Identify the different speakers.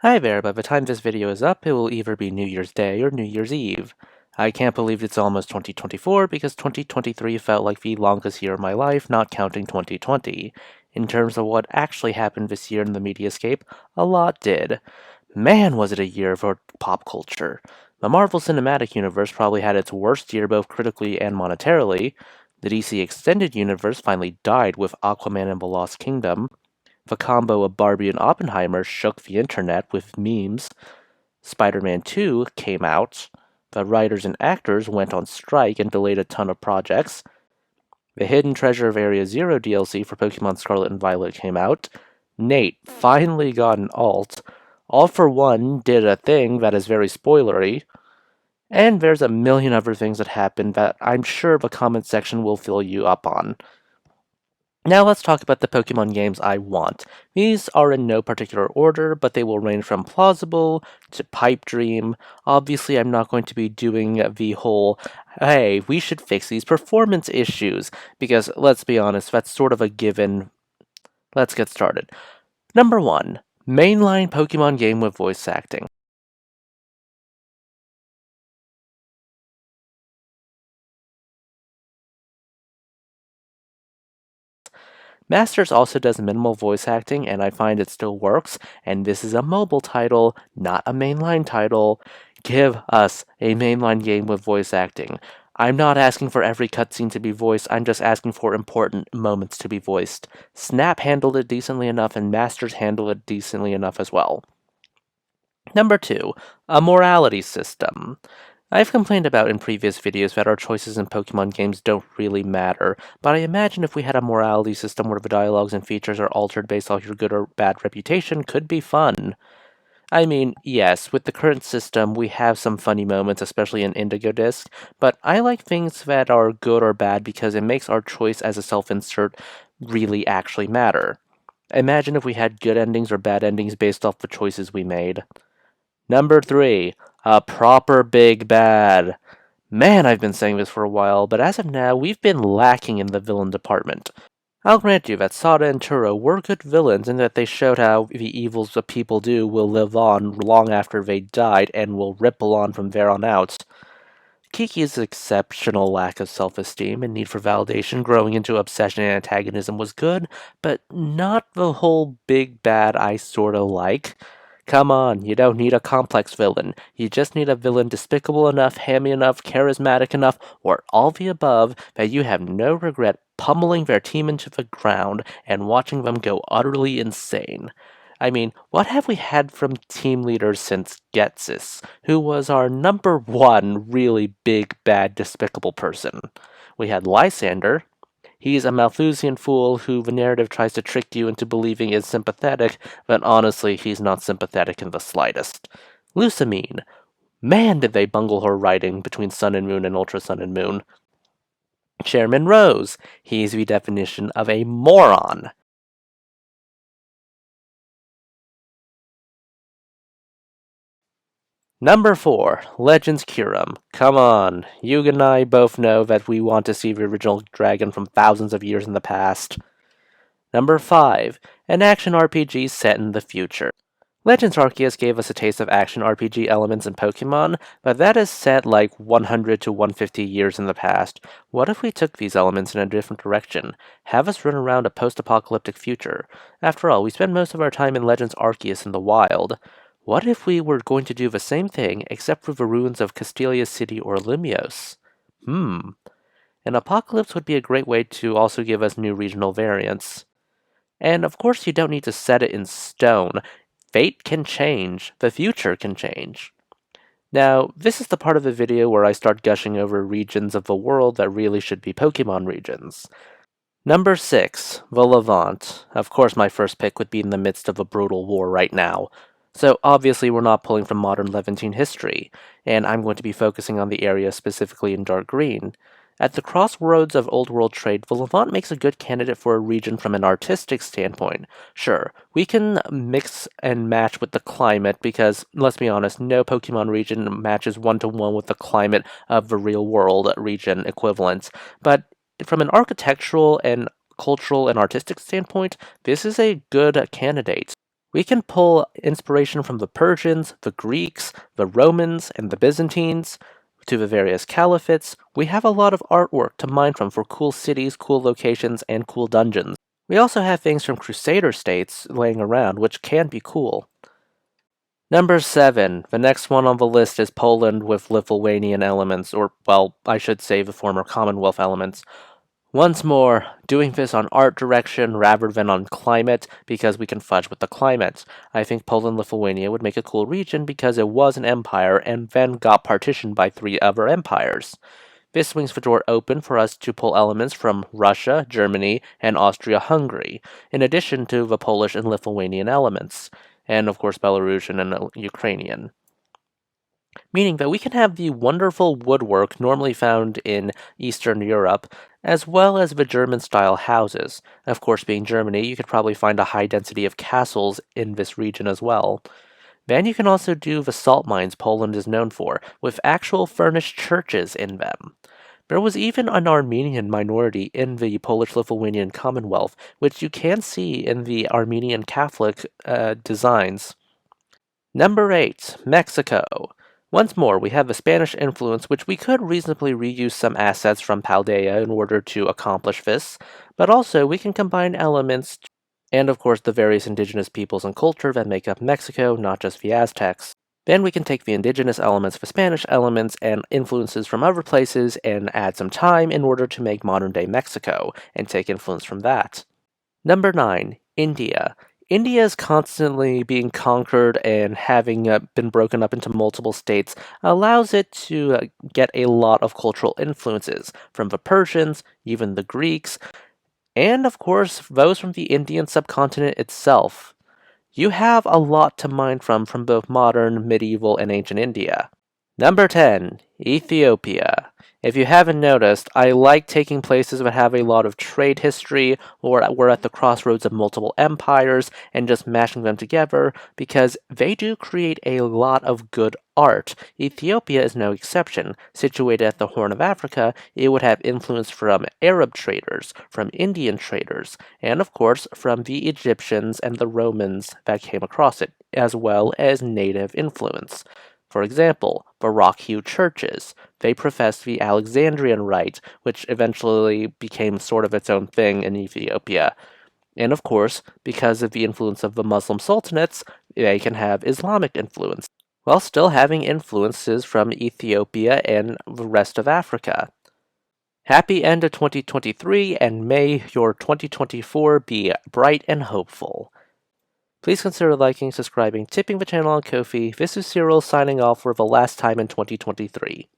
Speaker 1: Hi there, by the time this video is up, it will either be New Year's Day or New Year's Eve. I can't believe it's almost 2024 because 2023 felt like the longest year of my life, not counting 2020. In terms of what actually happened this year in the mediascape, a lot did. Man, was it a year for pop culture. The Marvel Cinematic Universe probably had its worst year both critically and monetarily. The DC Extended Universe finally died with Aquaman and the Lost Kingdom. The combo of Barbie and Oppenheimer shook the internet with memes. Spider-Man 2 came out. The writers and actors went on strike and delayed a ton of projects. The Hidden Treasure of Area Zero DLC for Pokemon Scarlet and Violet came out. Nate finally got an alt. All for One did a thing that is very spoilery. And there's a million other things that happened that I'm sure the comment section will fill you up on. Now let's talk about the Pokemon games I want. These are in no particular order, but they will range from plausible to pipe dream. Obviously, I'm not going to be doing the whole, hey, we should fix these performance issues, because let's be honest, that's sort of a given. Let's get started. Number 1, mainline Pokemon game with voice acting. Masters also does minimal voice acting, and I find it still works, and this is a mobile title, not a mainline title. Give us a mainline game with voice acting. I'm not asking for every cutscene to be voiced, I'm just asking for important moments to be voiced. Snap handled it decently enough, and Masters handled it decently enough as well. Number 2, a morality system. I've complained about in previous videos that our choices in Pokemon games don't really matter, but I imagine if we had a morality system where the dialogues and features are altered based off your good or bad reputation could be fun. I mean, yes, with the current system, we have some funny moments, especially in Indigo Disc, but I like things that are good or bad because it makes our choice as a self-insert really actually matter. Imagine if we had good endings or bad endings based off the choices we made. Number 3, a proper big bad. Man, I've been saying this for a while, but as of now, we've been lacking in the villain department. I'll grant you that Sada and Turo were good villains in that they showed how the evils that people do will live on long after they died and will ripple on from there on out. Kiki's exceptional lack of self-esteem and need for validation growing into obsession and antagonism was good, but not the whole big bad I sorta like. Come on, you don't need a complex villain. You just need a villain despicable enough, hammy enough, charismatic enough, or all the above that you have no regret pummeling their team into the ground and watching them go utterly insane. I mean, what have we had from team leaders since Getsis, who was our number one really big, bad, despicable person? We had Lysander. He's a Malthusian fool who the narrative tries to trick you into believing is sympathetic, but honestly, he's not sympathetic in the slightest. Lusamine. Man, did they bungle her writing between Sun and Moon and Ultra Sun and Moon. Chairman Rose. He's the definition of a moron. Number 4, Legends Kyurem. Come on, you and I both know that we want to see the original dragon from thousands of years in the past. Number 5, an action RPG set in the future. Legends Arceus gave us a taste of action RPG elements in Pokemon, but that is set like 100 to 150 years in the past. What if we took these elements in a different direction? Have us run around a post-apocalyptic future. After all, we spend most of our time in Legends Arceus in the wild. What if we were going to do the same thing, except for the ruins of Castelia City or Lumios? An apocalypse would be a great way to also give us new regional variants. And of course, you don't need to set it in stone. Fate can change, the future can change. Now, this is the part of the video where I start gushing over regions of the world that really should be Pokemon regions. Number 6, the Levant. Of course, my first pick would be in the midst of a brutal war right now. So obviously we're not pulling from modern Levantine history, and I'm going to be focusing on the area specifically in dark green. At the crossroads of Old World trade, the Levant makes a good candidate for a region from an artistic standpoint. Sure, we can mix and match with the climate because, let's be honest, no Pokemon region matches one-to-one with the climate of the real-world region equivalents. But from an architectural and cultural and artistic standpoint, this is a good candidate. We can pull inspiration from the Persians, the Greeks, the Romans, and the Byzantines, to the various caliphates. We have a lot of artwork to mine from for cool cities, cool locations, and cool dungeons. We also have things from Crusader states laying around, which can be cool. Number 7. The next one on the list is Poland with Lithuanian elements, or, well, I should say the former Commonwealth elements. Once more, doing this on art direction rather than on climate, because we can fudge with the climate. I think Poland-Lithuania would make a cool region because it was an empire and then got partitioned by 3 other empires. This swings the door open for us to pull elements from Russia, Germany, and Austria-Hungary, in addition to the Polish and Lithuanian elements, and of course Belarusian and Ukrainian. Meaning that we can have the wonderful woodwork normally found in Eastern Europe, as well as the German-style houses. Of course, being Germany, you could probably find a high density of castles in this region as well. Then you can also do the salt mines Poland is known for, with actual furnished churches in them. There was even an Armenian minority in the Polish-Lithuanian Commonwealth, which you can see in the Armenian Catholic designs. Number 8. Mexico. Once more, we have the Spanish influence, which we could reasonably reuse some assets from Paldea in order to accomplish this, but also we can combine elements and, of course, the various indigenous peoples and culture that make up Mexico, not just the Aztecs. Then we can take the indigenous elements, the Spanish elements, and influences from other places and add some time in order to make modern-day Mexico, and take influence from that. Number 9. India. India is constantly being conquered and having been broken up into multiple states allows it to get a lot of cultural influences from the Persians, even the Greeks, and of course those from the Indian subcontinent itself. You have a lot to mine from both modern, medieval, and ancient India. Number 10. Ethiopia. If you haven't noticed, I like taking places that have a lot of trade history, or we're at the crossroads of multiple empires, and just mashing them together, because they do create a lot of good art. Ethiopia is no exception. Situated at the Horn of Africa, it would have influence from Arab traders, from Indian traders, and of course from the Egyptians and the Romans that came across it, as well as native influence. For example, Baroque churches. They professed the Alexandrian Rite, which eventually became sort of its own thing in Ethiopia. And of course, because of the influence of the Muslim sultanates, they can have Islamic influence, while still having influences from Ethiopia and the rest of Africa. Happy end of 2023, and may your 2024 be bright and hopeful. Please consider liking, subscribing, tipping the channel on Ko-fi. This is Cyril signing off for the last time in 2023.